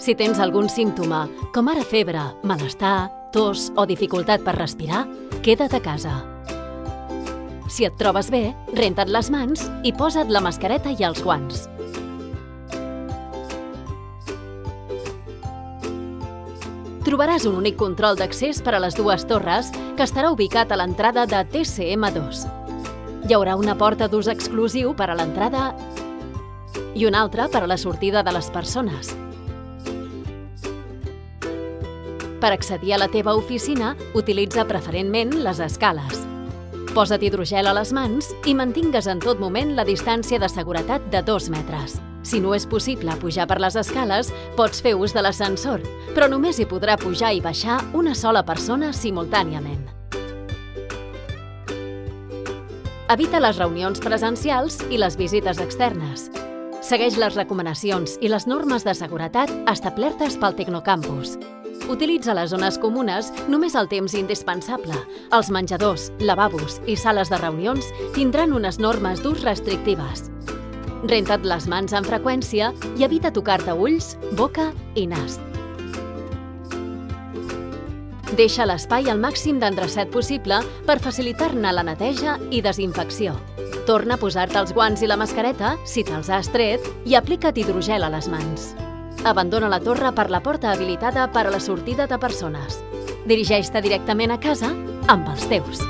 Si tens algun símptoma, com ara febre, malestar, tos o dificultat per respirar, queda't a casa. Si et trobes bé, renta't les mans i posa't la mascareta i els guants. Trobaràs un únic control d'accés per a les dues torres que estarà ubicat a l'entrada de TCM2. Hi haurà una porta d'ús exclusiu per a l'entrada i una altra per a la sortida de les persones. Per accedir a la teva oficina, utilitza preferentment les escales. Posa't hidrogel a les mans i mantingues en tot moment la distància de seguretat de 2 metres. Si no és possible pujar per les escales, pots fer ús de l'ascensor, però només hi podrà pujar i baixar una sola persona simultàniament. Evita les reunions presencials i les visites externes. Segueix les recomanacions i les normes de seguretat establertes pel Tecnocampus. Utilitza les zones comunes només el temps indispensable. Els menjadors, lavabos i sales de reunions tindran unes normes d'ús restrictives. Renta't les mans amb freqüència i evita tocar-te ulls, boca i nas. Deixa l'espai al màxim d'endreçat possible per facilitar-ne la neteja i desinfecció. Torna a posar-te els guants i la mascareta, si te'ls has tret, i aplica't hidrogel a les mans. Abandona la torre per la porta habilitada per a la sortida de persones. Dirigeix-te directament a casa amb els teus.